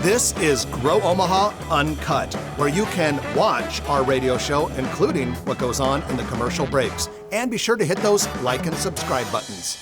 This is Grow Omaha Uncut, where you can watch our radio show, including what goes on in the commercial breaks. And be sure to hit those like and subscribe buttons.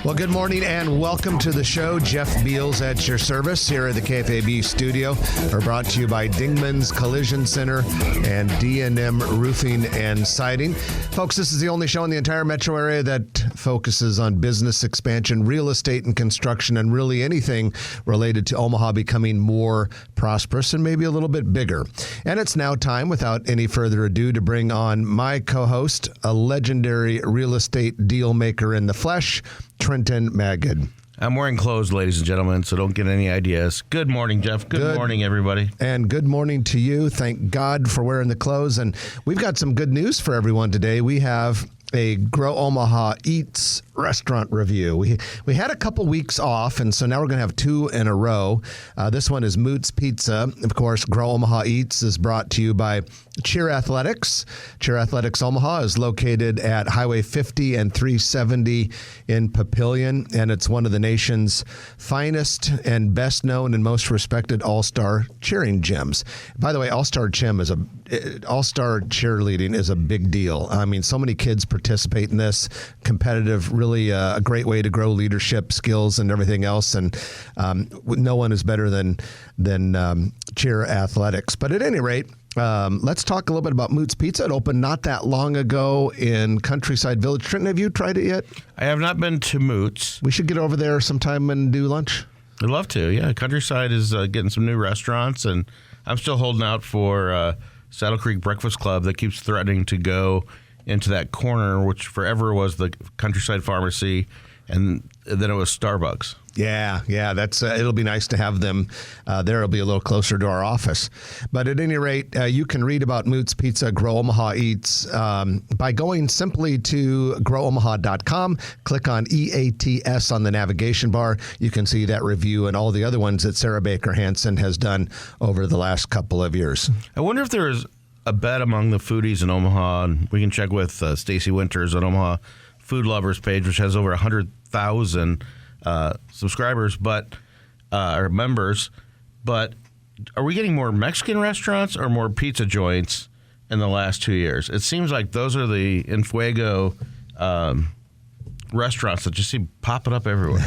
Well, good morning and welcome to the show. Jeff Beals at your service here at the KFAB studio. We're brought to you by Dingman's Collision Center and D&M Roofing and Siding. Folks, this is the only show in the entire metro area that focuses on business expansion, real estate and construction, and really anything related to Omaha becoming more prosperous and maybe a little bit bigger. And it's now time, without any further ado, to bring on my co-host, a legendary real estate deal maker in the flesh, Trenton Magid. I'm wearing clothes, ladies and gentlemen, so don't get any ideas. Good morning, Jeff. Good morning, everybody. And good morning to you. Thank God for wearing the clothes. And we've got some good news for everyone today. We have a Grow Omaha Eats restaurant review. We had a couple weeks off, and so now we're going to have two in a row. This one is Moot's Pizza. Of course, Grow Omaha Eats is brought to you by Cheer Athletics. Cheer Athletics Omaha is located at Highway 50 and 370 in Papillion, and it's one of the nation's finest and best known and most respected all-star cheering gyms. By the way, all-star cheerleading is a big deal. I mean, so many kids participate in this. Competitive, really a great way to grow leadership skills and everything else. And no one is better than Cheer Athletics. But at any rate, let's talk a little bit about Moot's Pizza. It opened not that long ago in Countryside Village. Trenton, have you tried it yet? I have not been to Moot's. We should get over there sometime and do lunch. I'd love to, yeah. Countryside is getting some new restaurants, and I'm still holding out for Saddle Creek Breakfast Club that keeps threatening to go into that corner, which forever was the Countryside Pharmacy, and then it was Starbucks. Yeah, that's it'll be nice to have them there. It'll be a little closer to our office. But at any rate, you can read about Moot's Pizza, Grow Omaha Eats by going simply to growomaha.com. Click on EATS on the navigation bar. You can see that review and all the other ones that Sarah Baker Hansen has done over the last couple of years. I wonder if there's a bet among the foodies in Omaha, and we can check with Stacy Winters on Omaha Food Lovers page, which has over 100,000 subscribers, or members. But are we getting more Mexican restaurants or more pizza joints in the last 2 years? It seems like those are the En Fuego restaurants that just seem popping up everywhere.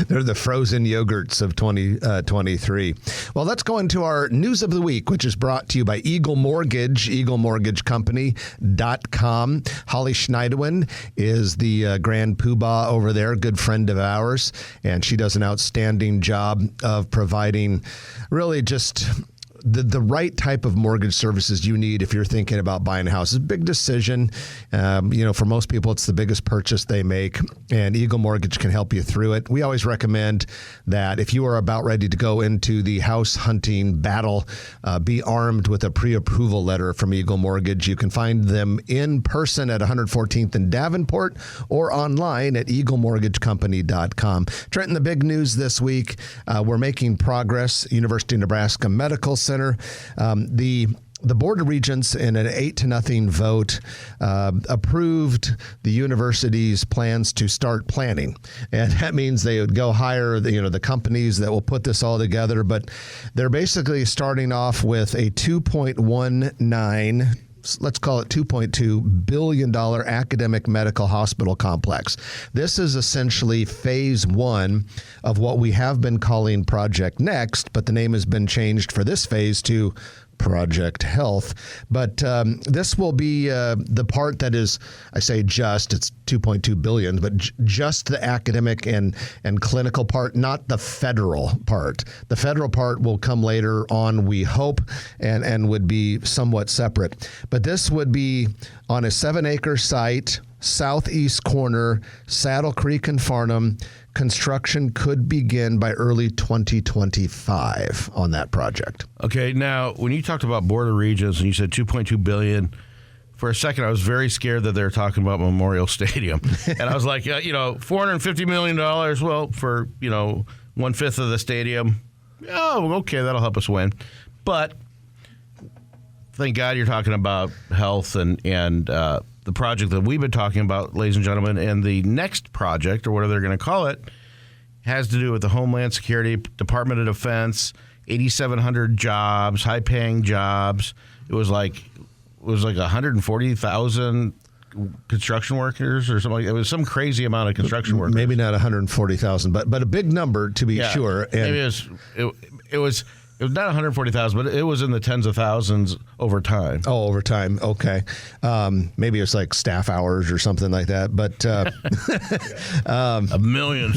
They're the frozen yogurts of 2023. Well, let's go into our news of the week, which is brought to you by Eagle Mortgage, EagleMortgageCompany.com. Holly Schneidewin is the grand poobah over there, good friend of ours, and she does an outstanding job of providing really just the right type of mortgage services you need if you're thinking about buying a house. It's a big decision. For most people, it's the biggest purchase they make, and Eagle Mortgage can help you through it. We always recommend that if you are about ready to go into the house hunting battle, be armed with a pre-approval letter from Eagle Mortgage. You can find them in person at 114th and Davenport or online at EagleMortgageCompany.com. Trenton, the big news this week, we're making progress. University of Nebraska Medical Center. The Board of Regents, in an 8-0 vote, approved the university's plans to start planning. And that means they would go hire the companies that will put this all together. But they're basically starting off with a $2.19, let's call it $2.2 billion academic medical hospital complex. This is essentially phase one of what we have been calling Project Next, but the name has been changed for this phase to Project Health. But this will be the part that is, I say just, it's $2.2 billion, but just the academic and clinical part, not the federal part. The federal part will come later on, we hope, and would be somewhat separate. But this would be on a 7-acre site, southeast corner, Saddle Creek and Farnham. Construction could begin by early 2025 on that project. Okay, now, when you talked about Board of Regents and you said $2.2 billion, for a second I was very scared that they were talking about Memorial Stadium. And I was like, $450 million, well, for, 1/5 of the stadium. Oh, okay, that'll help us win. But thank God you're talking about health and the project that we've been talking about, ladies and gentlemen, and the next project, or whatever they're going to call it, has to do with the Homeland Security, Department of Defense, 8,700 jobs, high-paying jobs. It was like 140,000 construction workers or something. It was some crazy amount of construction workers. Maybe not 140,000, but a big number to be sure. And maybe it was not 140,000, but it was in the tens of thousands over time. Oh, over time. Okay. Maybe it's like staff hours or something like that. But $1.6 million.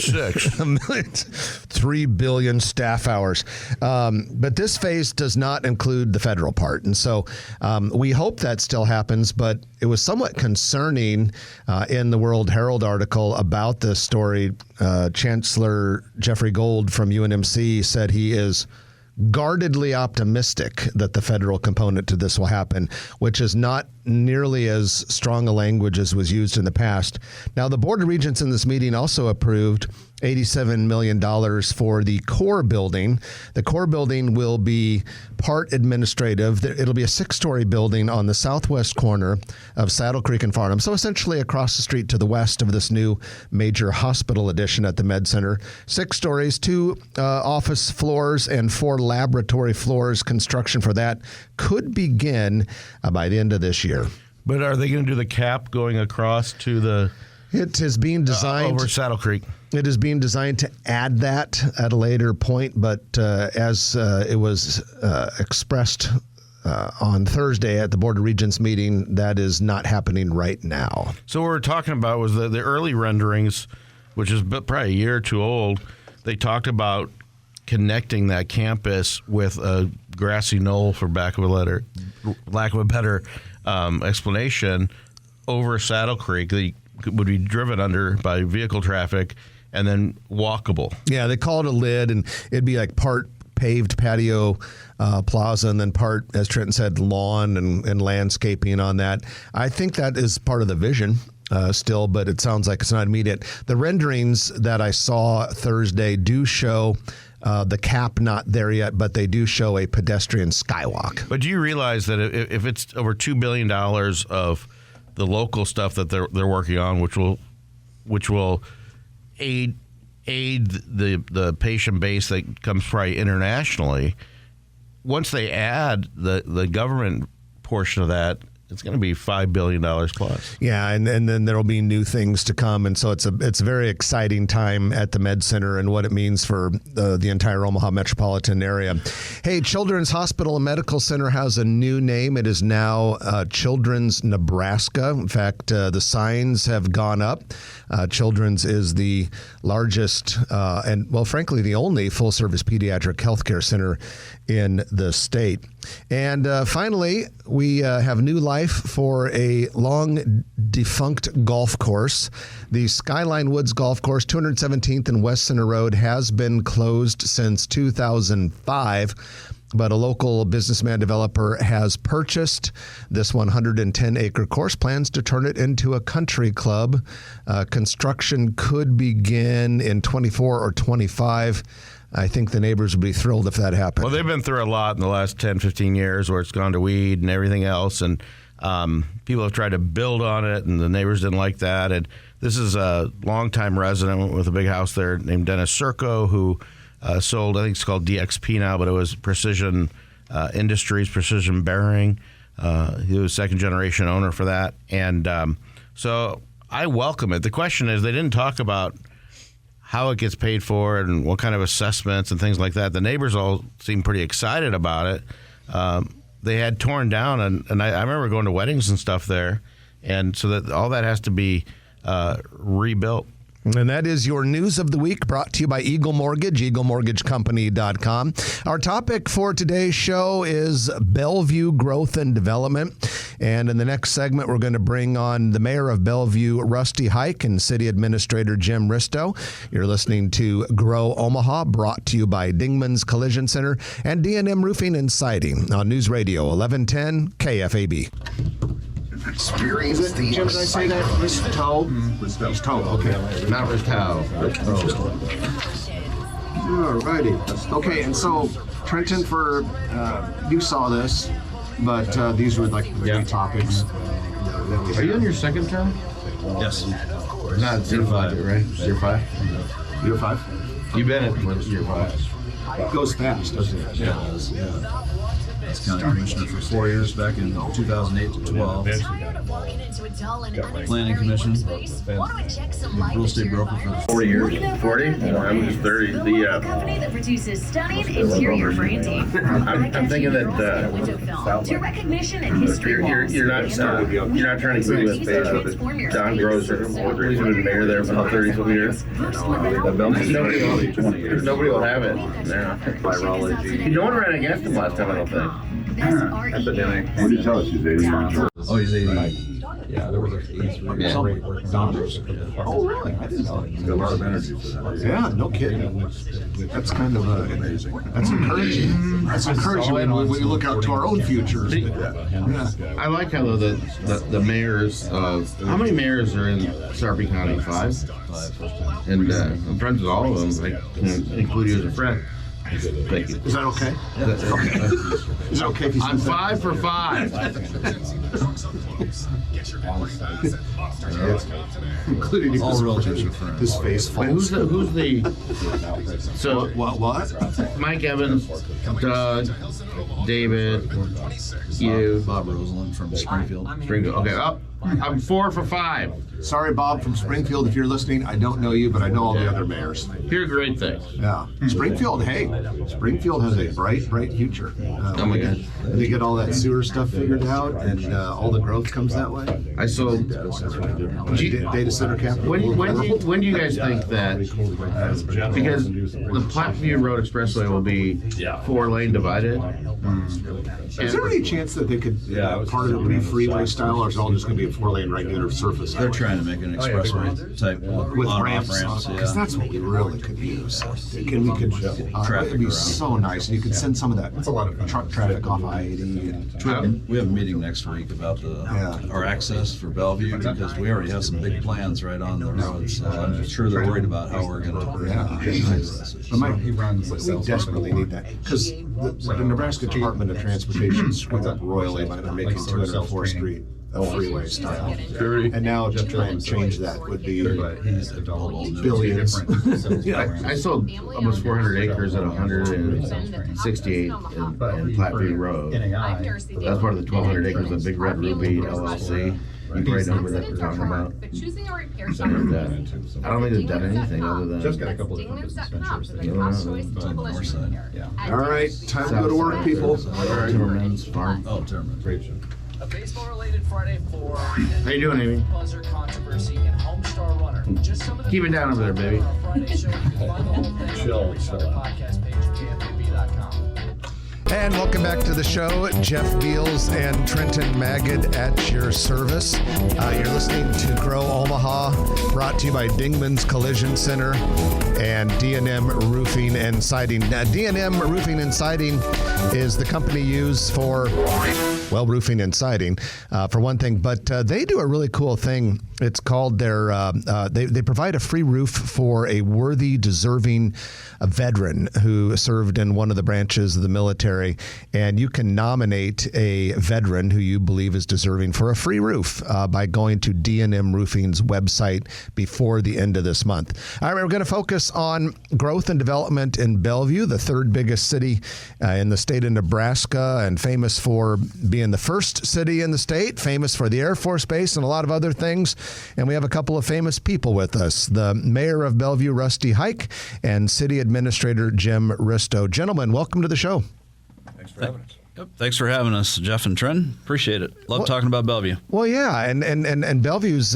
3 billion staff hours. But this phase does not include the federal part. And so we hope that still happens. But it was somewhat concerning in the World Herald article about this story. Chancellor Jeffrey Gold from UNMC said he is guardedly optimistic that the federal component to this will happen, which is not nearly as strong a language as was used in the past. Now, the Board of Regents in this meeting also approved $87 million for the core building. The core building will be part administrative. It'll be a 6-story building on the southwest corner of Saddle Creek and Farnham, so essentially across the street to the west of this new major hospital addition at the Med Center. 6 stories, 2 office floors, and 4 laboratory floors. Construction for that could begin by the end of this year. But are they going to do the cap going across to the... It is being designed... over Saddle Creek. It is being designed to add that at a later point, but as it was expressed on Thursday at the Board of Regents meeting, that is not happening right now. So what we're talking about was the early renderings, which is probably a year or two old. They talked about connecting that campus with a grassy knoll, for lack of a better explanation, over Saddle Creek. They would be driven under by vehicle traffic and then walkable. Yeah, they call it a lid, and it'd be like part paved patio plaza and then part, as Trenton said, lawn and landscaping on that. I think that is part of the vision still, but it sounds like it's not immediate. The renderings that I saw Thursday do show the cap not there yet, but they do show a pedestrian skywalk. But do you realize that if it's over $2 billion of the local stuff that they're working on, which will aid the patient base that comes probably internationally, once they add the government portion of that, it's going to be $5 billion plus. Yeah, and then there will be new things to come, and so it's a very exciting time at the Med Center and what it means for the entire Omaha metropolitan area. Hey, Children's Hospital and Medical Center has a new name. It is now Children's Nebraska. In fact, the signs have gone up. Children's is the largest and, well, frankly, the only full-service pediatric healthcare center in the state. And finally, we have new life for a long defunct golf course. The Skyline Woods Golf Course, 217th and West Center Road, has been closed since 2005. But a local businessman developer has purchased this 110-acre course, plans to turn it into a country club. Construction could begin in 24 or 25. I think the neighbors would be thrilled if that happened. Well, they've been through a lot in the last 10, 15 years where it's gone to weed and everything else. And people have tried to build on it, and the neighbors didn't like that. And this is a longtime resident with a big house there named Dennis Serco, who sold, I think it's called DXP now, but it was Precision Industries, Precision Bearing. He was second-generation owner for that. And so I welcome it. The question is, they didn't talk about how it gets paid for and what kind of assessments and things like that. The neighbors all seem pretty excited about it. They had torn down, and I remember going to weddings and stuff there, and so that all that has to be rebuilt. And that is your news of the week, brought to you by Eagle Mortgage, eaglemortgagecompany.com. Our topic for today's show is Bellevue growth and development. And in the next segment, we're going to bring on the mayor of Bellevue, Rusty Hike, and city administrator Jim Ristow. You're listening to Grow Omaha, brought to you by Dingman's Collision Center and D&M Roofing and Siding on News Radio 1110 KFAB. Experience the Jim, did I say that? Ristow? Ristow, okay. Not Ristow. All righty. Okay, and so, Trenton, you saw this, but these were like the topics. Are you in your second term? Yes. Not 05, right? 05? 05? You've been at your class. It goes fast, doesn't it? Yeah. I was county commissioner for 4 years back in 2008 to 12. Planning commission, real estate broker for 40 years. 40? I'm just 30. The company that produces stunning interior branding. I'm thinking that to recognition and history you're not trying to compete with Don Grozer, who's been mayor there for 30 years. Nobody will have it. Yeah. Virology. No one ran against him last time, I don't think. Epidemic. What did you tell us? He's 89. Oh, he's 80. Yeah, there was a Oh, really? I didn't know. He's got a lot of energy for that. Yeah, no kidding. That's kind of amazing. That's encouraging. That's encouraging when we look out to our own futures. Yeah. I like how the mayors of how many mayors are in Sarpy County? 5. And I'm friends with all of them. I can include you as a friend. Thank you. Is that okay? Okay. Is it okay if you? I'm 5 for 5. Including his, All realtors are friends. his face Wait, falls. who's the? So What? Mike Evans, Doug, David, you, Bob Rosalind from Springfield. Springfield. Okay, I'm 4 for 5. Sorry, Bob from Springfield, if you're listening. I don't know you, but I know all the other mayors. Here are great things. Yeah. Springfield, hey, Springfield has a bright future. Oh my God. They get all that sewer stuff figured out, and all the growth comes that way. I sold. Data center capital. When do you guys think that? Because the Platteview Road Expressway will be 4-lane divided. Is there any chance that they could, part of it would be freeway style, or is it all just going to be a 4-lane regular surface? They're trying to make an expressway type With ramps, because that's what we really could use. It'd be so nice, and you could send some of that truck traffic off I-80. We have a meeting next week about our access for Bellevue, because we already have some big plans right on the road. So I'm sure they're worried about how we're going to access it. But we desperately need that, because the Nebraska Department of Transportation screwed up royally by making 204th Street a freeway style. And now to try and change that would be billions. I sold almost 400 acres at 168 in Platteview Road. That's part of the 1,200 acres of Big Red Ruby LLC. You probably know what we're talking about. And, I don't think they've done anything other than Just got a couple different business ventures. It's on the north side. All right, time to go to work, people. Timmerman's Farm. Oh, Terman. Great show. A baseball-related Friday for How you doing, Amy? buzzer controversy and Homestar Runner. Just some of the Keep it down over there, baby. Friday show. You can find the whole thing on the podcast page, kfab.com. And welcome back to the show. Jeff Beals and Trenton Magid at your service. You're listening to Grow Omaha, brought to you by Dingman's Collision Center and D&M Roofing and Siding. Now, D&M Roofing and Siding is the company used for, well, roofing and siding, for one thing. But they do a really cool thing. It's called they provide a free roof for a worthy, deserving veteran who served in one of the branches of the military. And you can nominate a veteran who you believe is deserving for a free roof by going to D&M Roofing's website before the end of this month. All right, we're going to focus on growth and development in Bellevue, the third biggest city in the state of Nebraska, and famous for being the first city in the state, famous for the Air Force Base and a lot of other things. And we have a couple of famous people with us, the mayor of Bellevue, Rusty Hike, and city administrator Jim Ristow. Gentlemen, welcome to the show. Thanks for having us. Yep. Thanks for having us, Jeff and Trent. Appreciate it. Love talking about Bellevue. Well, yeah, and Bellevue's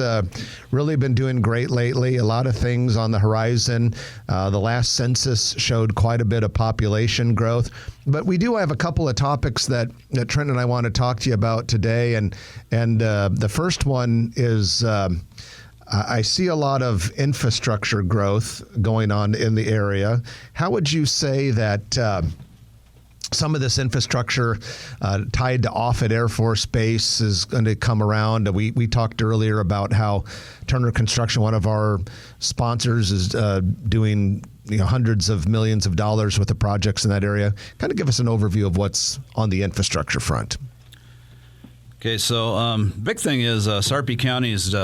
really been doing great lately. A lot of things on the horizon. The last census showed quite a bit of population growth. But we do have a couple of topics that Trent and I want to talk to you about today. And the first one is I see a lot of infrastructure growth going on in the area. How would you say that some of this infrastructure tied to Offutt Air Force Base is going to come around? We talked earlier about how Turner Construction, one of our sponsors, is doing hundreds of millions of dollars worth of projects in that area. Kind of give us an overview of what's on the infrastructure front. Okay, so big thing is Sarpy County is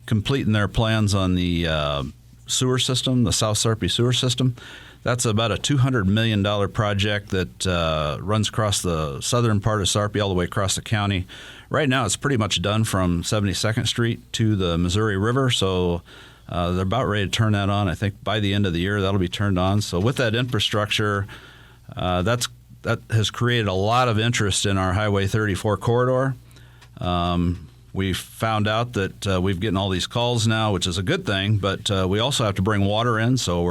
completing their plans on the sewer system, the South Sarpy sewer system. That's about a $200 million project that runs across the southern part of Sarpy all the way across the county. Right now, it's pretty much done from 72nd Street to the Missouri River, so they're about ready to turn that on. I think by the end of the year, that'll be turned on. So with that infrastructure, that has created a lot of interest in our Highway 34 corridor. We found out that we've getting all these calls now, which is a good thing, but we also have to bring water in, so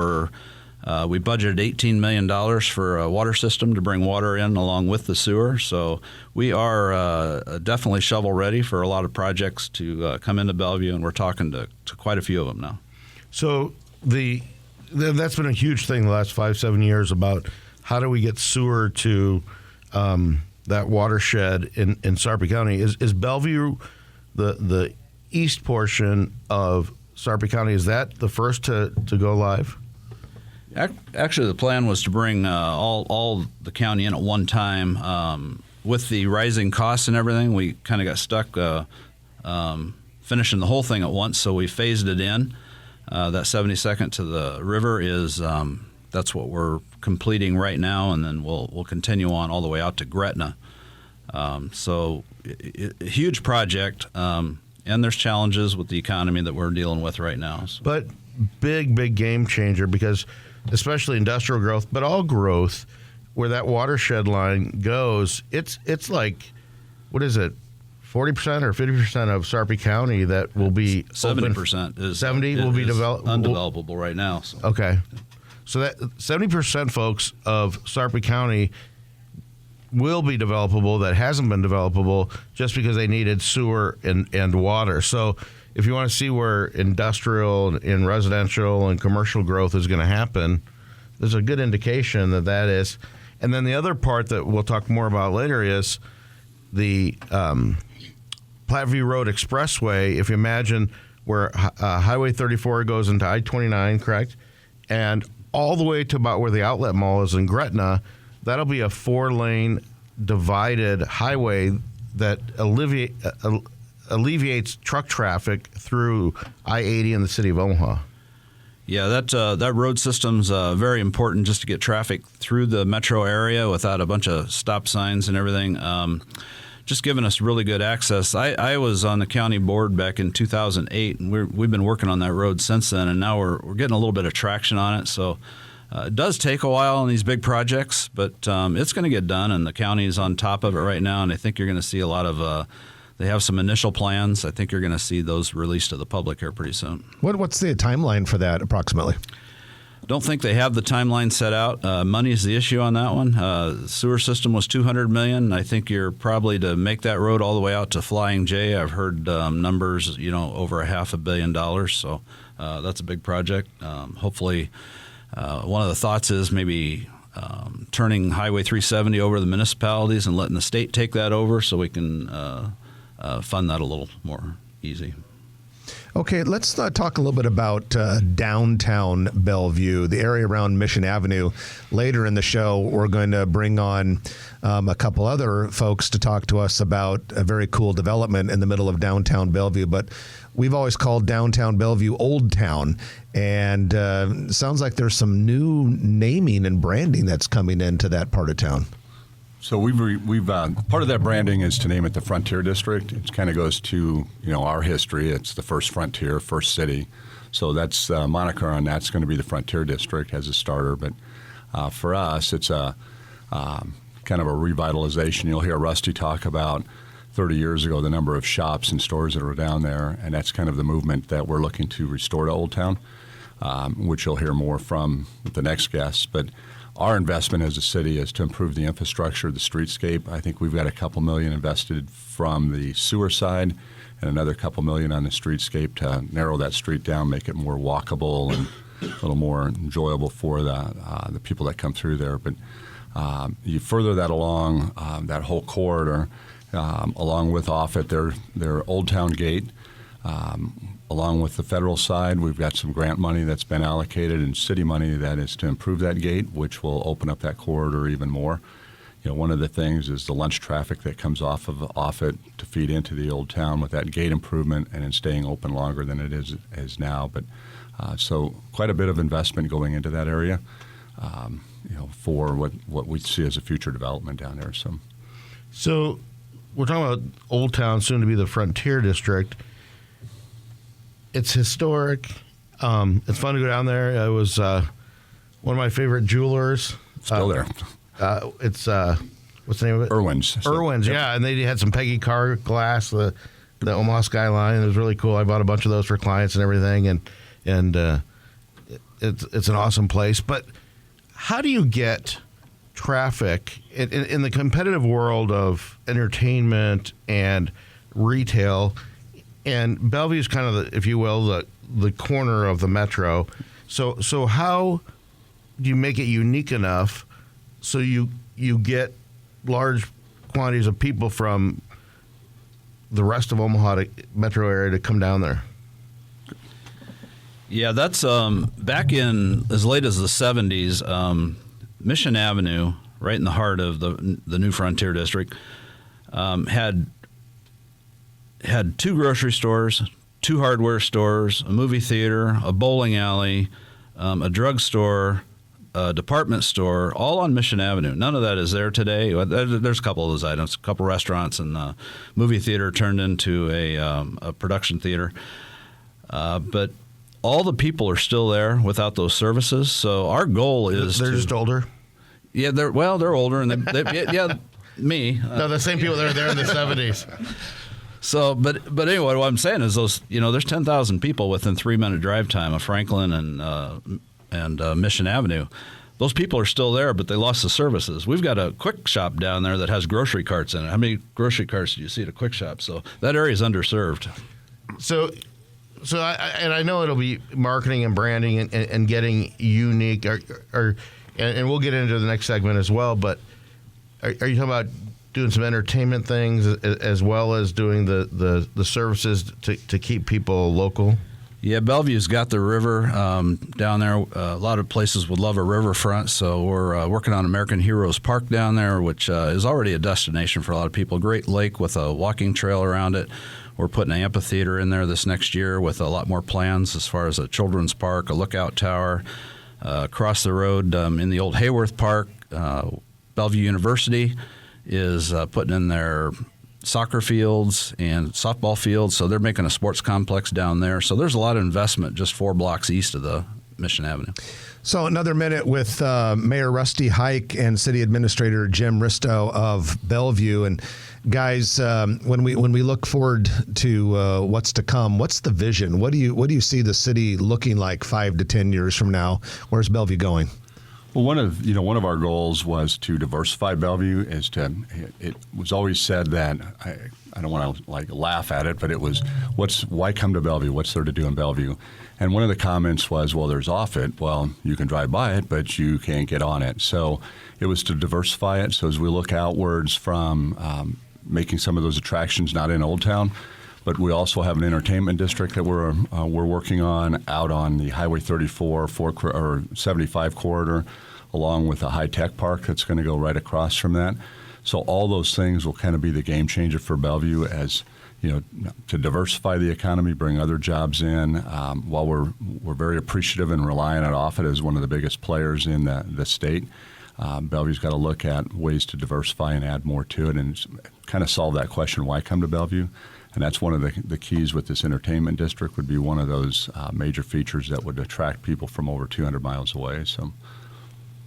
we budgeted $18 million for a water system to bring water in along with the sewer. So we are definitely shovel ready for a lot of projects to come into Bellevue, and we're talking to quite a few of them now. So that's been a huge thing the last 5-7 years about how do we get sewer to that watershed in Sarpy County. Is Bellevue the east portion of Sarpy County? Is that the first to go live? Actually, the plan was to bring all the county in at one time. With the rising costs and everything, we kind of got stuck finishing the whole thing at once, so we phased it in. That 72nd to the river is that's what we're completing right now, and then we'll continue on all the way out to Gretna. So a huge project, and there's challenges with the economy that we're dealing with right now. So. But big game changer, because especially industrial growth, but all growth, where that watershed line goes, it's like, what is it, 40% or 50% of Sarpy County that will be 70% is 70 will be undevelopable right now. So. Okay, so that 70%, folks, of Sarpy County will be developable that hasn't been developable just because they needed sewer and water. So if you want to see where industrial and residential and commercial growth is going to happen, there's a good indication that is. And then the other part that we'll talk more about later is the Platteview Road Expressway. If you imagine where Highway 34 goes into I-29, correct? And all the way to about where the outlet mall is in Gretna, that'll be a 4-lane divided highway that alleviates truck traffic through I-80 in the city of Omaha. Yeah, that road system's very important just to get traffic through the metro area without a bunch of stop signs and everything. Just giving us really good access. I was on the county board back in 2008, and we've been working on that road since then, and now we're getting a little bit of traction on it. So it does take a while on these big projects, but it's going to get done, and the county is on top of it right now, and I think you're going to see a lot of they have some initial plans. I think you're going to see those released to the public here pretty soon. What's the timeline for that approximately? Don't think they have the timeline set out. Money is the issue on that one. The sewer system was $200 million. I think you're probably to make that road all the way out to Flying J. I've heard numbers, over $500 million. So that's a big project. Hopefully, one of the thoughts is maybe turning Highway 370 over to the municipalities and letting the state take that over, so we can fund that a little more easy. Okay, let's talk a little bit about downtown Bellevue, the area around Mission Avenue. Later in the show, we're going to bring on a couple other folks to talk to us about a very cool development in the middle of downtown Bellevue. But we've always called downtown Bellevue Old Town, and sounds like there's some new naming and branding that's coming into that part of town. So we've part of that branding is to name it the Frontier District. It kind of goes to our history. It's the first frontier, first city. So that's moniker on that's going to be the Frontier District as a starter. But for us, it's a kind of a revitalization. You'll hear Rusty talk about 30 years ago the number of shops and stores that were down there, and that's kind of the movement that we're looking to restore to Old Town, which you'll hear more from the next guests. But our investment as a city is to improve the infrastructure, the streetscape. I think we've got a couple million invested from the sewer side and another couple million on the streetscape to narrow that street down, make it more walkable and a little more enjoyable for the people that come through there. But you further that along that whole corridor, along with Offutt, their Old Town Gate. Along with the federal side, we've got some grant money that's been allocated and city money that is to improve that gate, which will open up that corridor even more. One of the things is the lunch traffic that comes off of Offutt to feed into the Old Town with that gate improvement and in staying open longer than it is now. But So quite a bit of investment going into that area, for what we see as a future development down there. So we're talking about Old Town, soon to be the Frontier District. It's historic. It's fun to go down there. It was one of my favorite jewelers. Still there. It's what's the name of it? Irwin's. Irwin's, yeah. And they had some Peggy Carr glass, the Omaha skyline. It was really cool. I bought a bunch of those for clients and everything, and it's an awesome place. But how do you get traffic in the competitive world of entertainment and retail? And Bellevue is kind of the, if you will, the corner of the metro. So how do you make it unique enough so you get large quantities of people from the rest of Omaha metro area to come down there? Yeah, that's back in as late as the 70s. Mission Avenue, right in the heart of the new Frontier District, had 2 grocery stores, 2 hardware stores, a movie theater, a bowling alley, a drugstore, a department store, all on Mission Avenue. None of that is there today. There's a couple of those items, a couple restaurants, and the movie theater turned into a production theater. But all the people are still there without those services. So our goal is they're just older. Yeah, they're older, and me. No, the same people that were there in the 70s. So, but anyway, what I'm saying is there's 10,000 people within 3-minute drive time of Franklin and Mission Avenue. Those people are still there, but they lost the services. We've got a quick shop down there that has grocery carts in it. How many grocery carts do you see at a quick shop? So that area is underserved. So I know it'll be marketing and branding and getting unique, and we'll get into the next segment as well. But are you talking about doing some entertainment things as well as doing the services to keep people local? Yeah, Bellevue's got the river down there. A lot of places would love a riverfront, so we're working on American Heroes Park down there, which is already a destination for a lot of people. Great lake with a walking trail around it. We're putting an amphitheater in there this next year with a lot more plans as far as a children's park, a lookout tower. Across the road in the old Hayworth Park, Bellevue University is putting in their soccer fields and softball fields, so they're making a sports complex down there. So there's a lot of investment just 4 blocks east of the Mission Avenue. So another minute with Mayor Rusty Hike and City Administrator Jim Ristow of Bellevue. And guys, when we look forward to what's to come, what's the vision? What do you see the city looking like 5 to 10 years from now? Where's Bellevue going? Well, one of our goals was to diversify Bellevue. It was always said that I don't want to laugh at it, but it was why come to Bellevue? What's there to do in Bellevue? And one of the comments was, well, there's Offutt. Well, you can drive by it, but you can't get on it. So it was to diversify it. So as we look outwards from making some of those attractions not in Old Town, but we also have an entertainment district that we're working on out on the Highway 34 or 75 corridor, along with a high-tech park that's going to go right across from that. So all those things will kind of be the game changer for Bellevue as, to diversify the economy, bring other jobs in. While we're very appreciative and relying on Offutt as one of the biggest players in the state, Bellevue's got to look at ways to diversify and add more to it and kind of solve that question, why come to Bellevue? And that's one of the keys with this entertainment district would be one of those major features that would attract people from over 200 miles away. So.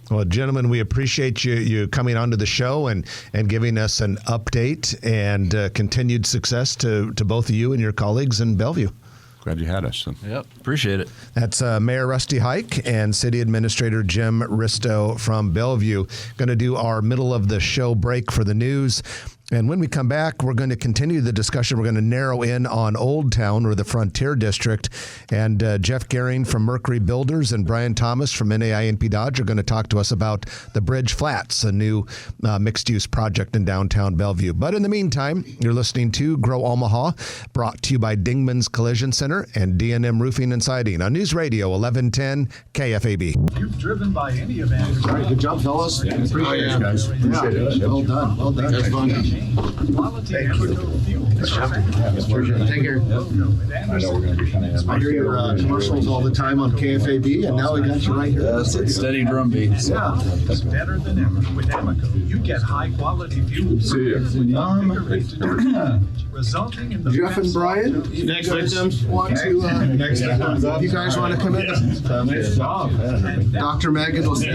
Well, gentlemen, we appreciate you coming onto the show and giving us an update and continued success to both of you and your colleagues in Bellevue. Glad you had us. So. Yep, appreciate it. That's Mayor Rusty Hike and City Administrator Jim Ristow from Bellevue. Going to do our middle of the show break for the news. And when we come back, we're going to continue the discussion. We're going to narrow in on Old Town or the Frontier District. And Jeff Gehring from Mercury Builders and Bryan Thomas from NAINP Dodge are going to talk to us about the Bridge Flats, a new mixed-use project in downtown Bellevue. But in the meantime, you're listening to Grow Omaha, brought to you by Dingman's Collision Center and D&M Roofing and Siding on News Radio 1110 KFAB. You've driven by any event. All right, good job, fellas. Yeah, Appreciate it, guys. Appreciate it. Well done. Well done. That's fun. Thank you. Take care. I know we're going to be kind of. I hear your commercials all the time on KFAB, and now we got you right here. That's it. Steady drumbeat. Yeah. Better than ever with Amoco. You get high quality fuel. See you. Resulting in the Jeff and Bryan, Next victims. want to, Next comes up. you guys want to come in? Nice job. Dr. Maggot will see you.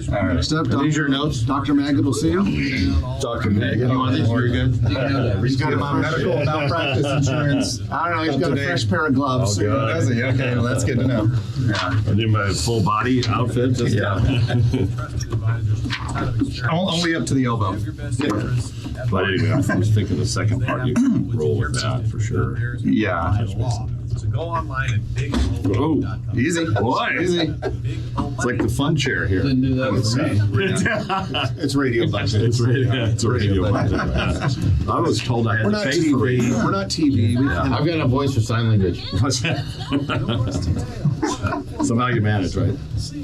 Next up, These are notes. Dr. Maggot will see you. Dr. Megan. You want these? Very good. He's got him on medical malpractice insurance. I don't know, he's got a fresh pair of gloves. Does he? Okay, well, that's good to know. I do my full body outfit. Just Only up to the elbow. But anyway, I was thinking the second part you can roll with that for sure. Yeah. So go online at Oh, Easy. boy. Easy. It's like the fun chair here. Didn't do that with me. It's radio budget. It's a radio. I was told I had We're to not pay for TV. radio. We're not TV. I've got a voice for sign language. Somehow you manage, right?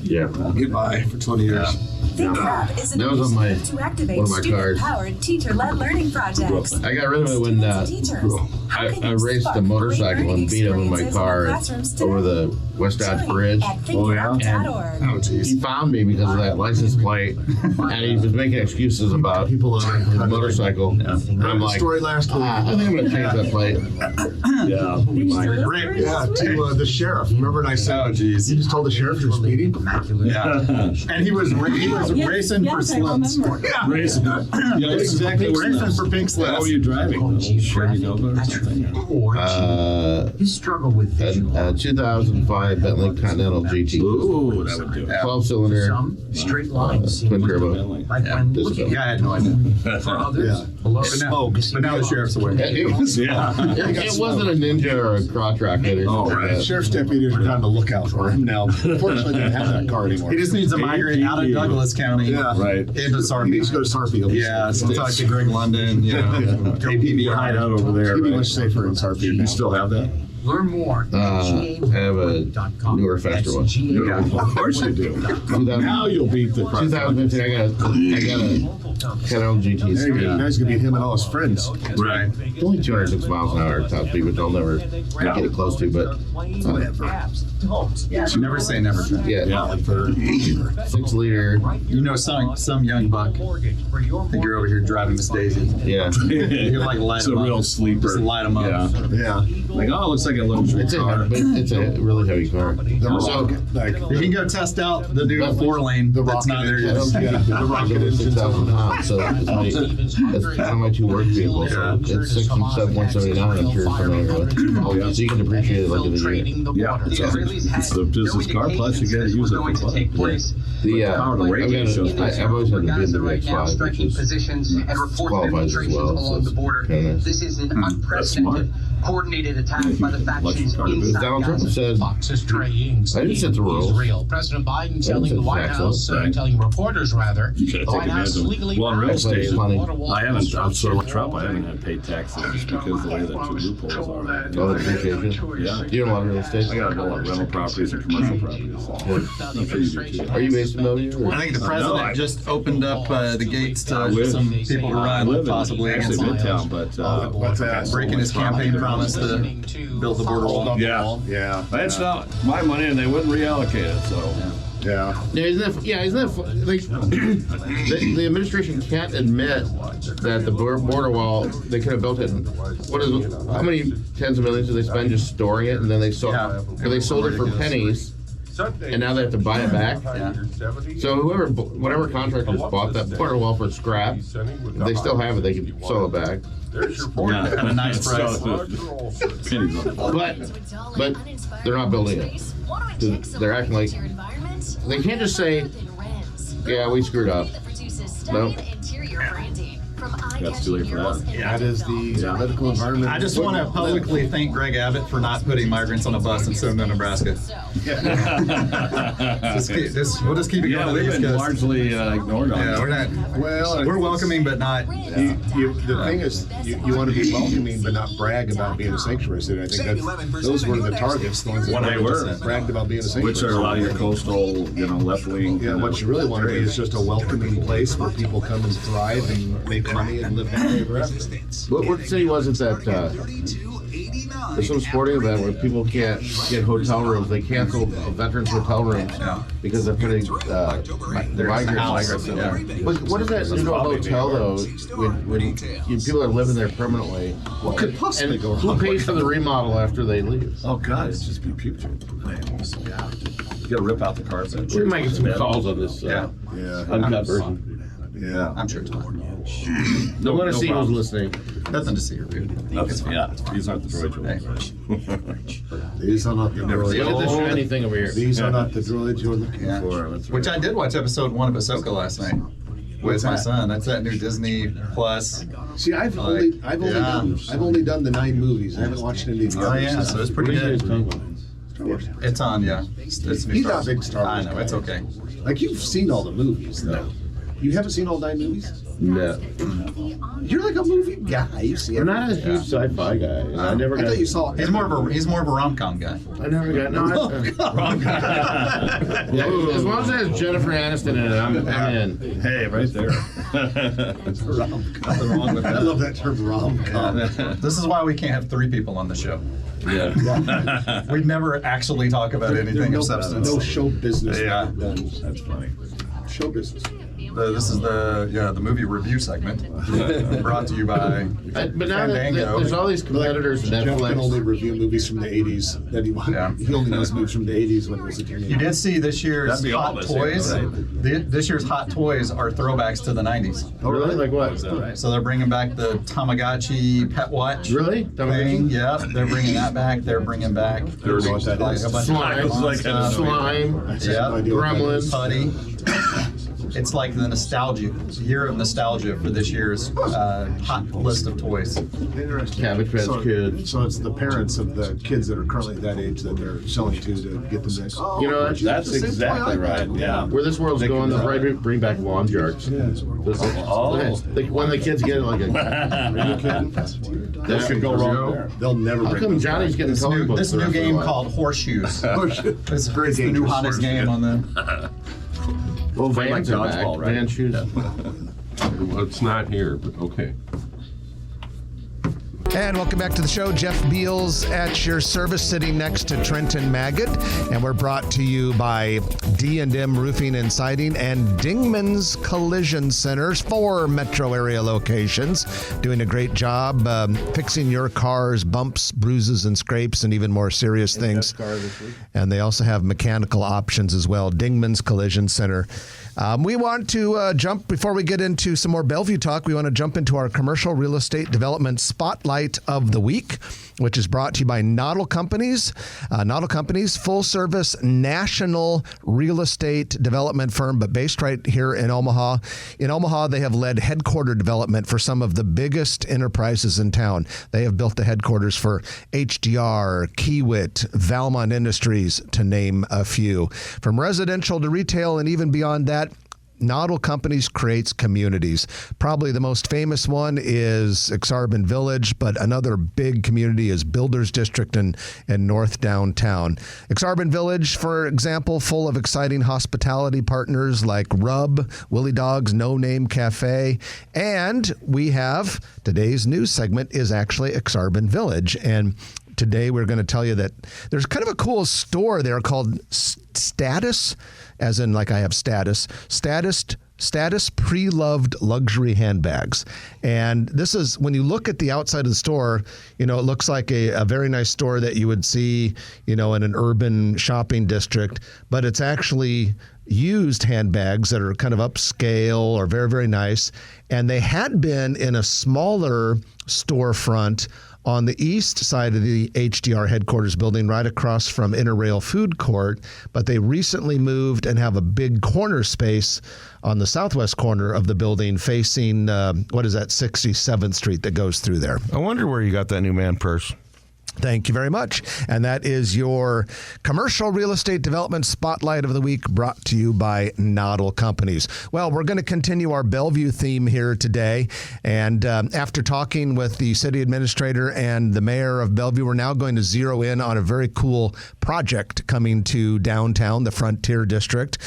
Yeah. Goodbye for 20 years. ThinkUp is an That was on my- initiative to activate one of my cards. student-powered teacher-led learning projects. I got rid of it when I raced a motorcycle and beat him in my car over the West Dodge Bridge. Oh, yeah? ThinkUp.org. He found me because of that license plate, and he was making excuses about People on the motorcycle. And I'm the like, story last week. I think I'm going to change that plate. Yeah. Yeah, to the sheriff. Remember, and I said, you just told the sheriff you're speeding? Yeah. And he was racing for slips. Racing. Yeah, that's exactly where Racing for pink How are slips. you driving? Chevy Nova or something? His struggle with visual. 2005 Bentley Continental GT. Ooh, that would do it. 12-cylinder. Some straight lines seem Twin turbo. like when This looking is Yeah, I had no idea. for others. But now the sheriff's aware. It was- Yeah. It wasn't a Ninja or a crotch rocket or something like that. Sheriff's deputies are on the lookout for him now. Unfortunately, they don't have that car anymore. He just needs to migrate out of Douglas County Yeah. Right. into He Sarpy. needs to go to Sarpy. Yeah, so talk to Greg London, APB hideout over there. He'd be Right? much safer in Sarpy. You still have that? Learn more. I have a newer, faster one. Yeah, of course you do. 2000 Now you'll beat the 2015, I got a Continental GT There you Speed. go. Now he's gonna beat him and all his friends. Right. It's only 206 miles an hour top speed, which I'll never get it close to, but Never say never. yeah, Yeah. 6 liter, You know some young buck. I think you're over here driving Miss Daisy. yeah. You're like light It's a them up. real sleeper. Just light them up. Yeah. Yeah. Like, oh, it looks like a luxury It's car. a really heavy car. The So, rocket, like You can go test out the new 4-lane that's not there yet. Yeah, the rocket it's engine. 6,000 pounds, so it's one of my 2 work vehicles, so it's 179 I'm sure you're familiar with. So you can depreciate it like a video. Yeah. It's the business car, plus you gotta use it for fun. Power to weight ratio is I've always had the BMW X5, which is qualifies as well, so it's kinda nice. This is an That's smart. unprecedented coordinated attack by the factions inside Donald Trump Gaza. said, Fox's Trey Ings I didn't set the rules. Israel. President Biden telling set the the White facts, House, right. telling reporters rather, You the gotta White take House advantage legally of. Well, in real bound to estate, the border wall I haven't. I'm sort of like construction. Trump. I haven't had paid taxes just because the way that 2 loopholes are. Oh, the depreciation? Yeah. You don't want real estate? I got a lot of rental properties and commercial properties. I'm sure you do too. Are you based in Bellevue? or- I think the president just opened up the gates I to live- some people to I run live possibly in actually against Midtown, but breaking his campaign promise to build the border wall. yeah, Yeah. that's not my money, and they wouldn't reallocate it. So Yeah. Yeah, isn't that like the administration can't admit that the border wall they could have built it. What is how many tens of millions do they spend just storing it, and then they sold it for pennies, and now they have to buy it back. So whatever contractors bought that border wall for scrap, if they still have it, they can sell it back. yeah, At a nice price. pennies on it. But they're not building it. They're acting like they can't just say, "Yeah, we screwed up." No. That's too late for that. That is the political environment. I just want to publicly thank Greg Abbott for not putting migrants on a bus and sending them to Nebraska. We'll just keep it going. We've been largely ignored on Yeah, that. we're welcoming, but not. The thing is, you want to be welcoming, but not brag about being a sanctuary city. I think those were the targets, the ones that They were. bragged about being a sanctuary Which are a lot of your coastal, left wing. Yeah, what you really want to be is just a welcoming place where people come and thrive and make money and live happily ever after. What city was it that there's some sporting event where people can't get hotel rooms? They canceled veterans hotel rooms because they're putting the migrants in there. What does that do to a hotel though? When people are living there permanently, What could possibly go wrong? who pays for the remodel after they leave? Oh God, it's just be putrid. You gotta rip out the carpet. We might get some calls on this uncut version. Yeah, I'm sure it's fine. I want to see who's listening. Nothing to see here, dude. These aren't the droids. These are not the droids. Look at this shiny thing over here. These are not the droids you're looking for. Which I did watch episode 1 of Ahsoka last night with my son. That's that new Disney Plus. See, I've only done the 9 movies. I haven't watched any of the Oh others. yeah, so it's pretty good. It's on, yeah. It's He's not a big Star Wars I know, guy. it's okay. Like, you've seen all the movies, though. You haven't seen all 9 movies? No. You're like a movie guy. You see I'm not a huge sci-fi guy. I never I got. thought you saw. He's more of a rom-com guy. I never got. No. As long as it has Jennifer Aniston in it, I'm in. Hey, right there. Nothing wrong with that. I love that term, rom-com. This is why we can't have 3 people on the show. Yeah. We'd never actually talk about anything of substance. No show business. Yeah. That's funny. Show business. This is the movie review segment brought to you by But now that Fandango. there's all these competitors, Jeff can Netflix. only review movies from the 80s. That he only knows movies from the 80s when it was a teenager. You did see this year's That'd be all Hot of us, yeah, Toys. right. This year's Hot Toys are throwbacks to the 90s. Oh, really? Like what? So they're bringing back the Tamagotchi pet watch. Really? Thing. Yeah, they're bringing that back. They're bringing back Dirty. What that is. a bunch Slime. of Like a Slime. Yeah, Gremlins. Putty. It's like the year of nostalgia for this year's hot list of toys. Interesting. Cabbage Patch Kids. So it's the parents of the kids that are currently that age that they're selling to get them next. Oh, You know what? That's exactly right. Yeah. Where this world's going, they'll probably bring back lawn jarts. When the kids get like a. That could go wrong there. They'll never How bring come those Johnny's back. getting coloring books? This the new rest of game their life? called Horseshoes. It's Very the new dangerous. hottest game on the. Well, Like Vans are back. dodgeball, right? Van shoes. Well, it's not here, but okay. And welcome back to the show. Jeff Beals at your service, sitting next to Trenton Maggot. And we're brought to you by D&M Roofing and Siding and Dingman's Collision Centers, 4 metro area locations. Doing a great job fixing your car's bumps, bruises, and scrapes, and even more serious things. And they also have mechanical options as well. Dingman's Collision Center. We want to jump, before we get into some more Bellevue talk, we want to jump into our commercial real estate development spotlight of the week, which is brought to you by Noddle Companies. Noddle Companies, full-service national real estate development firm, but based right here in Omaha. In Omaha, they have led headquarter development for some of the biggest enterprises in town. They have built the headquarters for HDR, Kiewit, Valmont Industries, to name a few. From residential to retail and even beyond that, Noddle Companies creates communities. Probably the most famous one is Exarban Village, but another big community is Builders District in North Downtown. Exarban Village, for example, full of exciting hospitality partners like Rub, Willie Dog's No Name Cafe, and we have today's news segment is actually Exarban Village. And today we're going to tell you that there's kind of a cool store there called Status, as in like I have status pre-loved luxury handbags. And this is, when you look at the outside of the store, it looks like a very nice store that you would see, in an urban shopping district, but it's actually used handbags that are kind of upscale or very, very nice. And they had been in a smaller storefront on the east side of the HDR headquarters building, right across from Interrail Food Court, but they recently moved and have a big corner space on the southwest corner of the building facing, 67th Street that goes through there. I wonder where you got that new man purse. Thank you very much. And that is your commercial real estate development spotlight of the week, brought to you by Noddle Companies. Well, we're going to continue our Bellevue theme here today. And after talking with the city administrator and the mayor of Bellevue, we're now going to zero in on a very cool project coming to downtown, the Frontier District.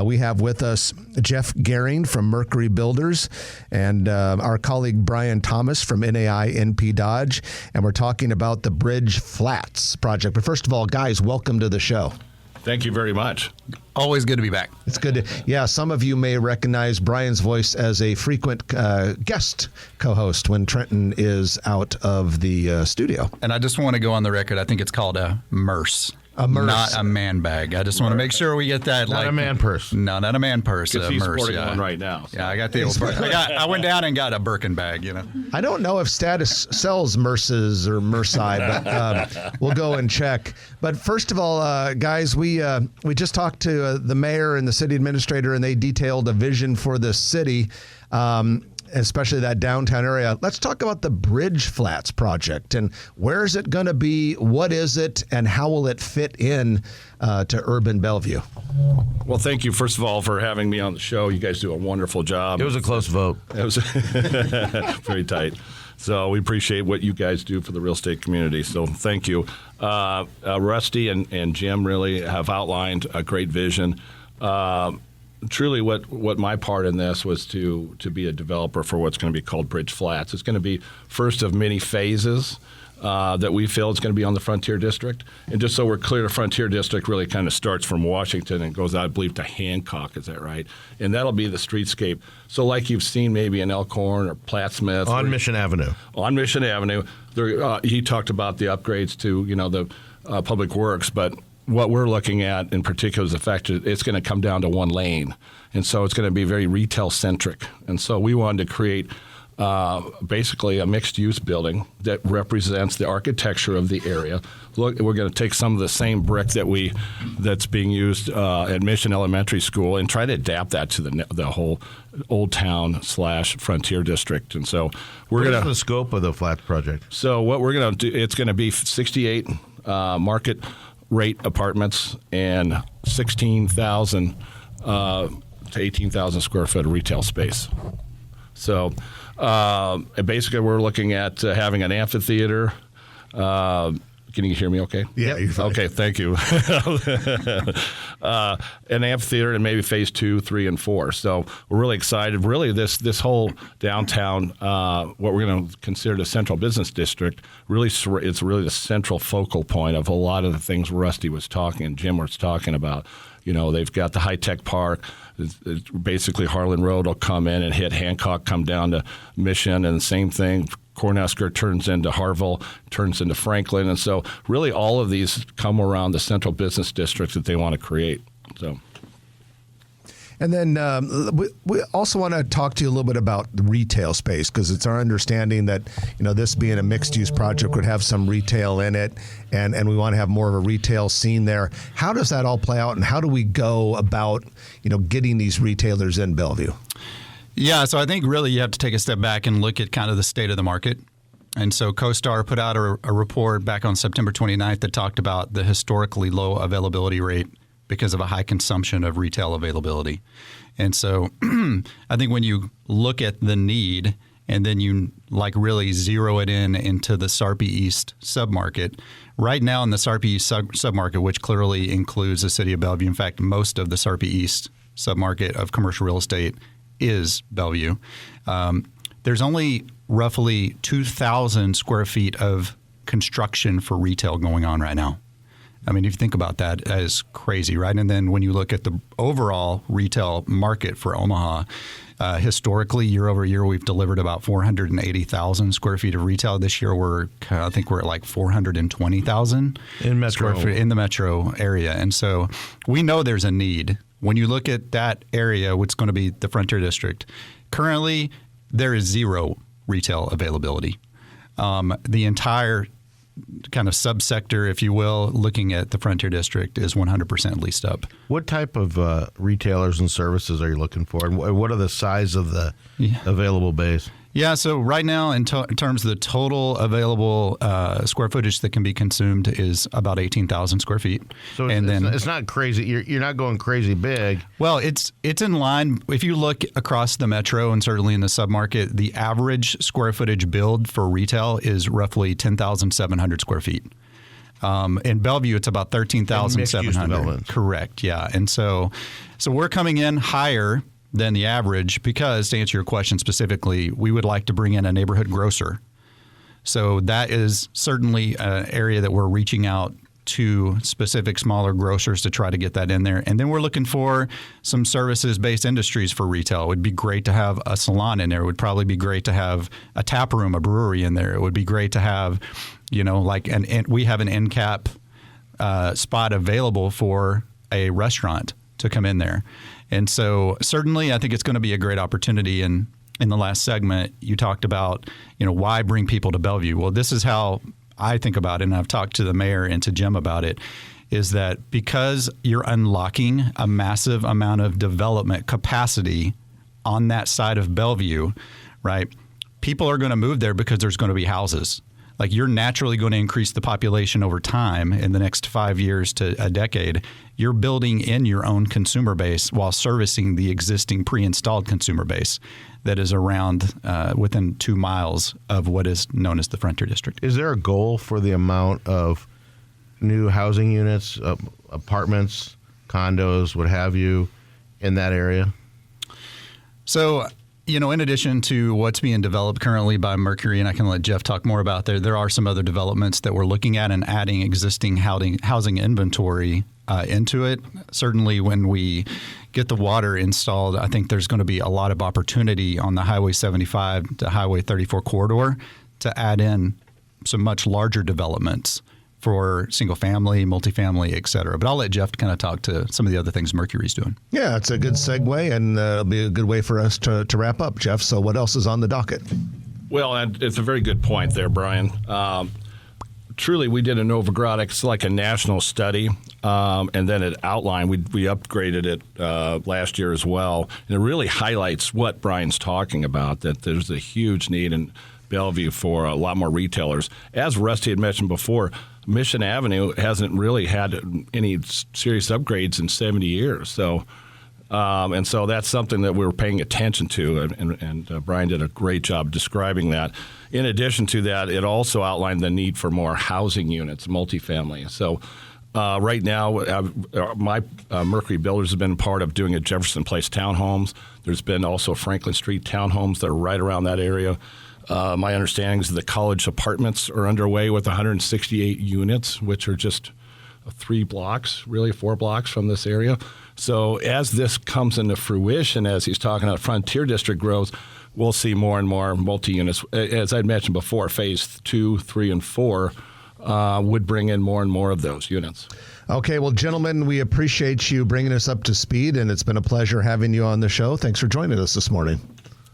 We have with us Jeff Gehring from Mercury Builders and our colleague Bryan Thomas from NAI NP Dodge. And we're talking about the Bridge Flats project. But first of all, guys, welcome to the show. Thank you very much. Always good to be back. It's good to, some of you may recognize Bryan's voice as a frequent guest co-host when Trenton is out of the studio. And I just want to go on the record, I think it's called a MERS. A MERS. Not a man bag. I just want to make sure we get that. Not a man purse. No, not a man purse. Because he's MERS, sporting one right now. So. Yeah, I got the old I went down and got a Birkin bag, I don't know if Status sells MERSes or MERSI, but we'll go and check. But first of all, guys, we just talked to the mayor and the city administrator, and they detailed a vision for the city. Especially that downtown area. Let's talk about the Bridge Flats project and where is it going to be, what is it, and how will it fit in to urban Bellevue? Well, thank you, first of all, for having me on the show. You guys do a wonderful job. It was a close vote. It was very tight. So we appreciate what you guys do for the real estate community. So thank you. Rusty and Jim really have outlined a great vision. Truly, what my part in this was to be a developer for what's going to be called Bridge Flats. It's going to be first of many phases that we feel it's going to be on the Frontier District. And just so we're clear, the Frontier District really kind of starts from Washington and goes out, I believe, to Hancock. Is that right? And that'll be the streetscape. So like you've seen maybe in Elkhorn or Plattsmouth. On Mission Avenue. On Mission Avenue. There, he talked about the upgrades to, the public works, but what we're looking at in particular is the fact that it's going to come down to one lane. And so it's going to be very retail-centric. And so we wanted to create basically a mixed-use building that represents the architecture of the area. Look, we're going to take some of the same brick that's being used at Mission Elementary School and try to adapt that to the whole Old Town / Frontier District. And so we're going to... What's the scope of the Flats project? So what we're going to do, it's going to be 68 market rate apartments and 16,000 to 18,000 square foot of retail space. So basically we're looking at having an amphitheater. Can you hear me okay? Yeah, you're fine. Okay, thank you. An amphitheater and maybe phase 2, 3, and 4. So we're really excited. Really, this whole downtown, what we're going to consider the central business district, it's really the central focal point of a lot of the things Rusty was talking and Jim was talking about. They've got the high-tech park. It's basically Harlan Road will come in and hit Hancock, come down to Mission, and the same thing. Cornhusker turns into Harville, turns into Franklin. And so really all of these come around the central business district that they want to create. So. And then we also want to talk to you a little bit about the retail space, because it's our understanding that, this being a mixed-use project would have some retail in it, and we want to have more of a retail scene there. How does that all play out, and how do we go about, getting these retailers in Bellevue? Yeah, so I think really you have to take a step back and look at kind of the state of the market. And so CoStar put out a report back on September 29th that talked about the historically low availability rate because of a high consumption of retail availability. And so I think when you look at the need and then you really zero it into the Sarpy East submarket, right now in the Sarpy East submarket, which clearly includes the city of Bellevue, in fact, most of the Sarpy East submarket of commercial real estate is Bellevue. There's only roughly 2,000 square feet of construction for retail going on right now. I mean, if you think about that, that is crazy, right? And then when you look at the overall retail market for Omaha, historically, year over year, we've delivered about 480,000 square feet of retail. This year, I think we're at like 420,000 square feet in the metro area. And so we know there's a need. When you look at that area, what's going to be the Frontier District, currently there is zero retail availability. The entire kind of subsector, if you will, looking at the Frontier District is 100% leased up. What type of retailers and services are you looking for, and what are the size of the available base? Yeah, so right now, in terms of the total available square footage that can be consumed is about 18,000 square feet. So it's not crazy. You're not going crazy big. Well, it's in line. If you look across the metro and certainly in the submarket, the average square footage build for retail is roughly 10,700 square feet. In Bellevue, it's about 13,700. Correct, yeah. And so we're coming in higher than the average because, to answer your question specifically, we would like to bring in a neighborhood grocer. So that is certainly an area that we're reaching out to specific smaller grocers to try to get that in there. And then we're looking for some services-based industries for retail. It would be great to have a salon in there. It would probably be great to have a tap room, a brewery in there. It would be great to have, we have an end cap spot available for a restaurant to come in there. And so certainly I think it's going to be a great opportunity. And in the last segment, you talked about, why bring people to Bellevue? Well, this is how I think about it, and I've talked to the mayor and to Jim about it, is that because you're unlocking a massive amount of development capacity on that side of Bellevue, right? People are going to move there because there's going to be houses. Like, you're naturally going to increase the population over time in the next 5 years to a decade. You're building in your own consumer base while servicing the existing pre-installed consumer base that is around within 2 miles of what is known as the Frontier District. Is there a goal for the amount of new housing units, apartments, condos, what have you, in that area? So, in addition to what's being developed currently by Mercury, and I can let Jeff talk more about there are some other developments that we're looking at and adding existing housing inventory into it. Certainly when we get the water installed, I think there's going to be a lot of opportunity on the Highway 75 to Highway 34 corridor to add in some much larger developments for single family, multifamily, et cetera. But I'll let Jeff kind of talk to some of the other things Mercury's doing. Yeah, it's a good segue, and it'll be a good way for us to wrap up, Jeff. So what else is on the docket? Well, and it's a very good point there, Brian. Truly, we did a Novogradac, it's like a national study, and then it outlined, we upgraded it last year as well, and it really highlights what Brian's talking about, that there's a huge need in Bellevue for a lot more retailers. As Rusty had mentioned before, Mission Avenue hasn't really had any serious upgrades in 70 years. So, and so that's something that we're paying attention to, and Bryan did a great job describing that. In addition to that, it also outlined the need for more housing units, multifamily. So right now, my Mercury Builders have been part of doing a Jefferson Place townhomes. There's been also Franklin Street townhomes that are right around that area. My understanding is the college apartments are underway with 168 units, which are just 4 blocks from this area. So as this comes into fruition, as he's talking about Frontier District growth, we'll see more and more multi-units. As I'd mentioned before, phase 2, 3, and 4 would bring in more and more of those units. Okay, well, gentlemen, we appreciate you bringing us up to speed, and it's been a pleasure having you on the show. Thanks for joining us this morning.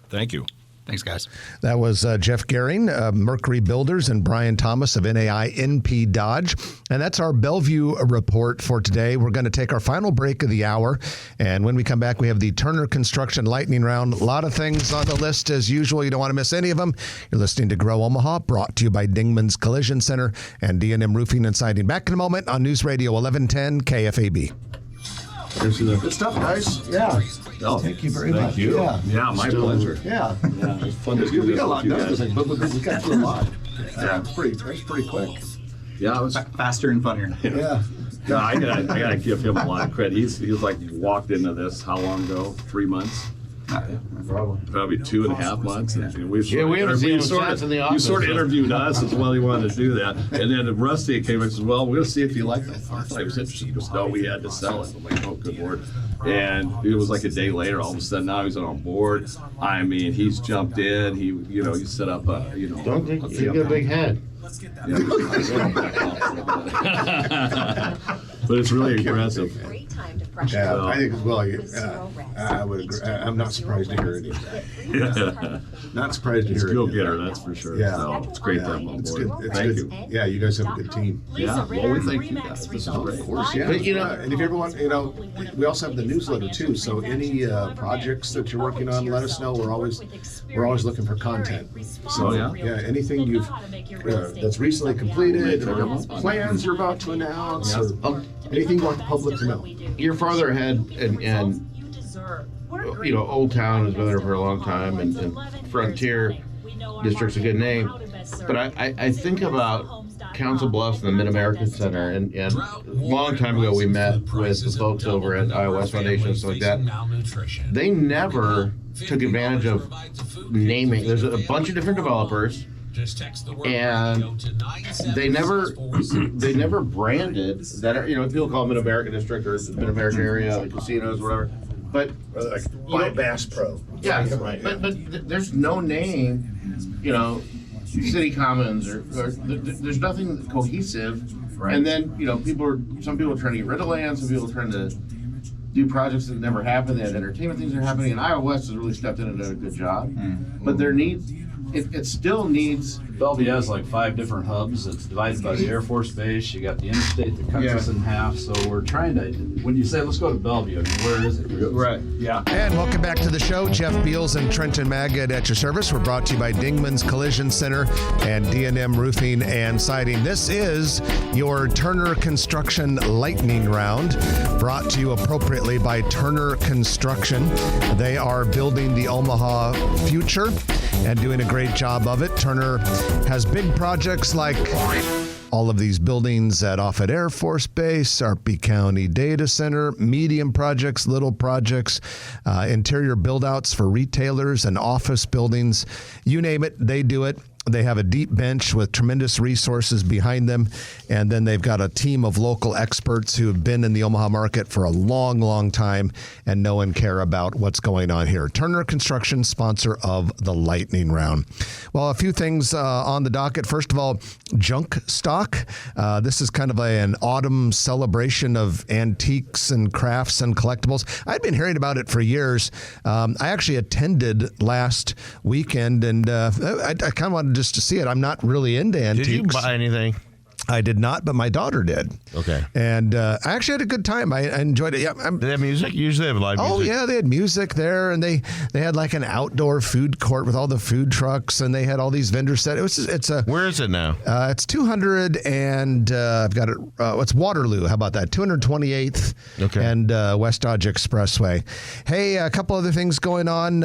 Thank you. Thanks, guys. That was Jeff Gehring, Mercury Builders, and Bryan Thomas of NAI NP Dodge. And that's our Bellevue report for today. We're going to take our final break of the hour. And when we come back, we have the Turner Construction Lightning Round. A lot of things on the list as usual. You don't want to miss any of them. You're listening to Grow Omaha, brought to you by Dingman's Collision Center and D&M Roofing and Siding. Back in a moment on News Radio 1110 KFAB. Good stuff, guys. Yeah. Oh, thank you very much. Thank you. Yeah, My pleasure. Yeah. It's fun to do We this got a lot with you done. guys. But we got through a lot. Yeah. That's pretty quick. Yeah, it was Faster and funnier. Yeah. No, I gotta give him a lot of credit. He's like walked into this how long ago? 3 months. Probably 2.5 months. And we haven't seen him since in the You office. sort of interviewed us as well. He wanted to do that, and then Rusty came and said, "Well, we're gonna see if you like it." I thought he was interested. He goes, "No, we had to sell it." I'm like, "Oh, good lord!" And it was like a day later. All of a sudden, now he's on board. I mean, he's jumped in. He set up a Don't think you got a big head. But it's really impressive. Yeah, I think as well. I would agree. I'm not surprised to hear any of that. Not surprised to hear. It's go getter, that's for sure. Yeah, so it's great to have him on it's board. good. It's Thank good. you. Yeah, you guys have a good team. Yeah, well, we thank you guys. This is great. Of course, yeah. But, And if you ever want, we also have the newsletter too. So any projects that you're working on, let us know. We're always looking for content. So anything you've that's recently completed, or plans you're about to announce, or anything you want the public to know. You're farther ahead, and Old Town has been there for a long time, and Frontier District's a good name. But I think about Council Bluffs and the Mid-American Center, and a long time ago we met with the folks over at Iowa West Foundation and stuff like that. They never took advantage of naming. There's a bunch of different developers, and they never branded that. People call it Mid-American District or Mid-American area, the casinos, whatever. But Like Bass Pro. yeah, but there's no name. City Commons or there's nothing cohesive. Right. And then some people are trying to get rid of land, some people are trying to do projects that never happened. They had entertainment things that are happening, and Iowa West has really stepped in and done a good job. But it still needs. Bellevue has like 5 different hubs. It's divided by the Air Force Base. You got the interstate that cuts us in half. So we're trying to, when you say let's go to Bellevue, where is it? Right. Yeah. And welcome back to the show. Jeff Beals and Trenton Magid at your service. We're brought to you by Dingman's Collision Center and D&M Roofing and Siding. This is your Turner Construction Lightning Round, brought to you appropriately by Turner Construction. They are building the Omaha future and doing a great job of it. Turner has big projects like all of these buildings at Offutt Air Force Base, Sarpy County Data Center, medium projects, little projects, interior build-outs for retailers and office buildings. You name it, they do it. They have a deep bench with tremendous resources behind them, and then they've got a team of local experts who have been in the Omaha market for a long, long time and know and care about what's going on here. Turner Construction, sponsor of the Lightning Round. Well, a few things on the docket. First of all, junk stock. This is kind of an autumn celebration of antiques and crafts and collectibles. I'd been hearing about it for years. I actually attended last weekend, and I kind of wanted just to see it. I'm not really into antiques. Did you buy anything? I did not, but my daughter did. Okay. And I actually had a good time. I enjoyed it. Yeah. Did they have music? Usually they have live music. Oh, yeah. They had music there, and they had like an outdoor food court with all the food trucks, and they had all these vendors set. Where is it now? It's 200 and I've got it. It's Waterloo. How about that? 228th and West Dodge Expressway. Hey, a couple other things going on.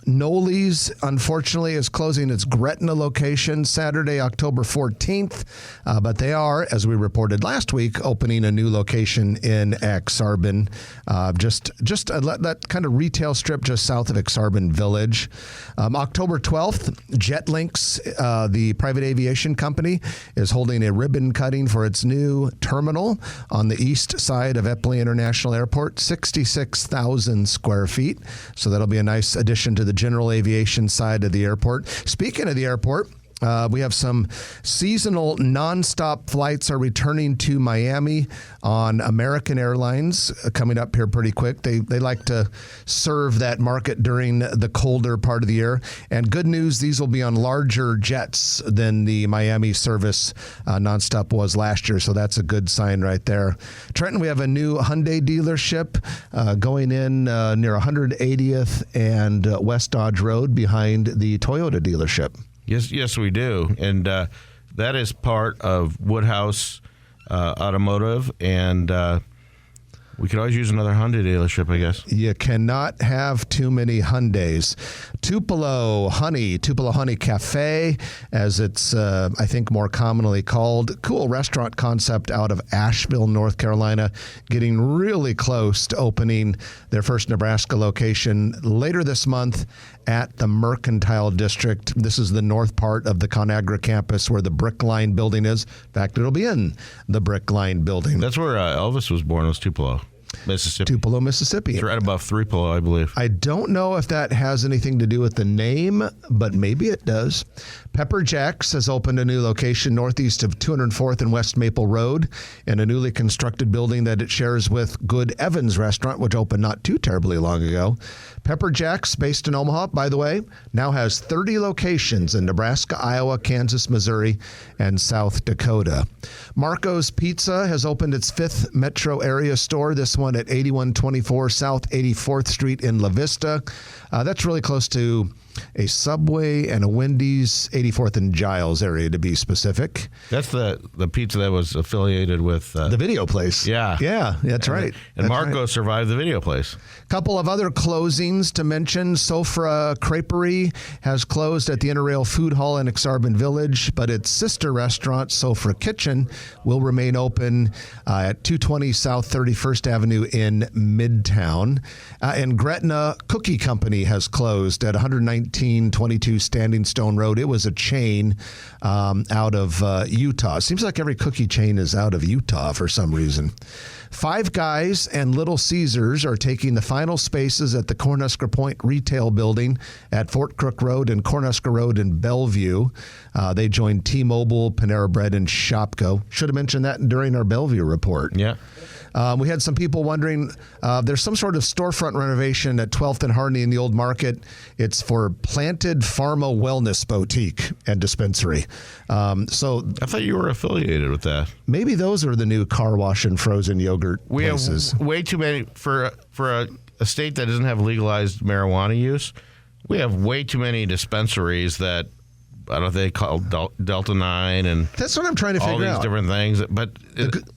Noli's, unfortunately, is closing its Gretna location Saturday, October 14th. But they are, as we reported last week, opening a new location in Exarban, just that kind of retail strip just south of Exarban Village. October 12th, JetLinks, the private aviation company, is holding a ribbon cutting for its new terminal on the east side of Eppley International Airport, 66,000 square feet. So that'll be a nice addition to the general aviation side of the airport. Speaking of the airport, we have some seasonal nonstop flights are returning to Miami on American Airlines coming up here pretty quick. They like to serve that market during the colder part of the year. And good news, these will be on larger jets than the Miami service nonstop was last year. So that's a good sign right there. Trenton, we have a new Hyundai dealership going in near 180th and West Dodge Road behind the Toyota dealership. Yes, we do. And that is part of Woodhouse Automotive. And we could always use another Hyundai dealership, I guess. You cannot have too many Hyundais. Tupelo Honey Cafe, as it's, I think, more commonly called. Cool restaurant concept out of Asheville, North Carolina, getting really close to opening their first Nebraska location later this month at the Mercantile District. This is the north part of the ConAgra campus where the Brick Line building is. In fact, it'll be in the Brick Line building. That's where Elvis was born, was Tupelo. Mississippi. Tupelo, Mississippi. It's right above Three-Polo, I believe. I don't know if that has anything to do with the name, but maybe it does. Pepper Jack's has opened a new location northeast of 204th and West Maple Road in a newly constructed building that it shares with Good Evans Restaurant, which opened not too terribly long ago. Pepper Jack's, based in Omaha, by the way, now has 30 locations in Nebraska, Iowa, Kansas, Missouri, and South Dakota. Marco's Pizza has opened its 5th metro area store, this one at 8124 South 84th Street in La Vista. That's really close to a Subway and a Wendy's, 84th and Giles area to be specific. That's the pizza that was affiliated with the video place. Yeah. Yeah, that's right. And That's Marco right. survived the video place. Couple of other closings to mention. Sofra Creperie has closed at the Interrail Food Hall in Exarban Village, but its sister restaurant, Sofra Kitchen, will remain open at 220 South 31st Avenue in Midtown. And Gretna Cookie Company has closed at 11922 Standing Stone Road. It was a chain out of Utah. It seems like every cookie chain is out of Utah for some reason. Five Guys and Little Caesars are taking the final spaces at the Cornhusker Point Retail Building at Fort Crook Road and Cornhusker Road in Bellevue. They joined T-Mobile, Panera Bread, and Shopko. Should have mentioned that during our Bellevue report. Yeah. We had some people wondering, there's some sort of storefront renovation at 12th and Harney in the Old Market. It's for Planted Pharma Wellness Boutique and Dispensary. So I thought you were affiliated with that. Maybe those are the new car wash and frozen yogurt places. Have way too many for a state that doesn't have legalized marijuana use. We have way too many dispensaries that I don't know if they call Delta 9 and that's what I'm trying to figure out. All these different things, but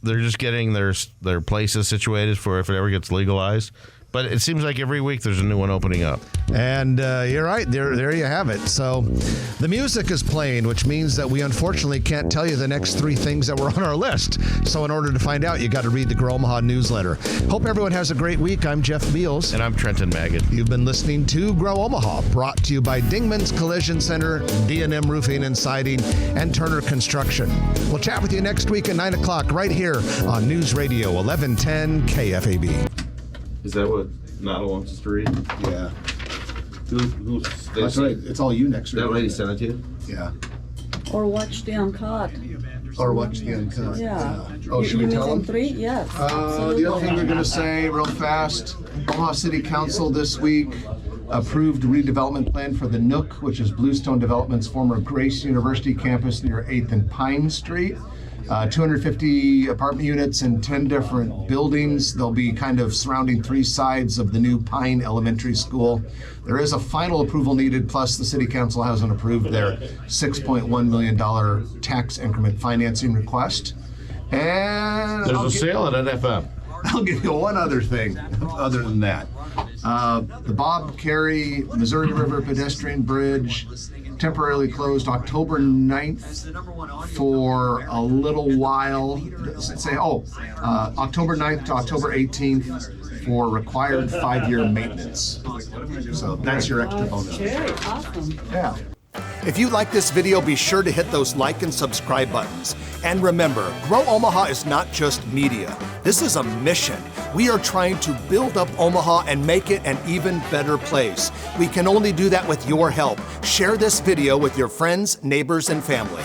they're just getting their places situated for if it ever gets legalized. But it seems like every week there's a new one opening up. And you're right. There you have it. So the music is playing, which means that we unfortunately can't tell you the next three things that were on our list. So in order to find out, you got to read the Grow Omaha newsletter. Hope everyone has a great week. I'm Jeff Beals. And I'm Trenton Magid. You've been listening to Grow Omaha, brought to you by Dingman's Collision Center, D&M Roofing and Siding, and Turner Construction. We'll chat with you next week at 9 o'clock right here on News Radio 1110 KFAB. Is that what Noddle wants us to read? Yeah. That's right. It's all you next week. That lady sent it to you? Yeah. Or watch the Uncut. Or watch the Uncut. Yeah. Oh, should we tell them? 3? Yes. The other thing we're going to say real fast, Omaha City Council this week approved redevelopment plan for the Nook, which is Bluestone Development's former Grace University campus near 8th and Pine Street. 250 apartment units in 10 different buildings. They'll be kind of surrounding three sides of the new Pine Elementary School. There is a final approval needed, plus the City Council hasn't approved their $6.1 million tax increment financing request. And there's a sale at NFM. I'll give you one other thing other than that. The Bob Carey Missouri River Pedestrian Bridge temporarily closed October 9th for a little while. October 9th to October 18th for required 5-year maintenance. So that's your extra bonus. Okay, awesome. Yeah. If you like this video, be sure to hit those like and subscribe buttons. And remember, Grow Omaha is not just media. This is a mission. We are trying to build up Omaha and make it an even better place. We can only do that with your help. Share this video with your friends, neighbors, and family.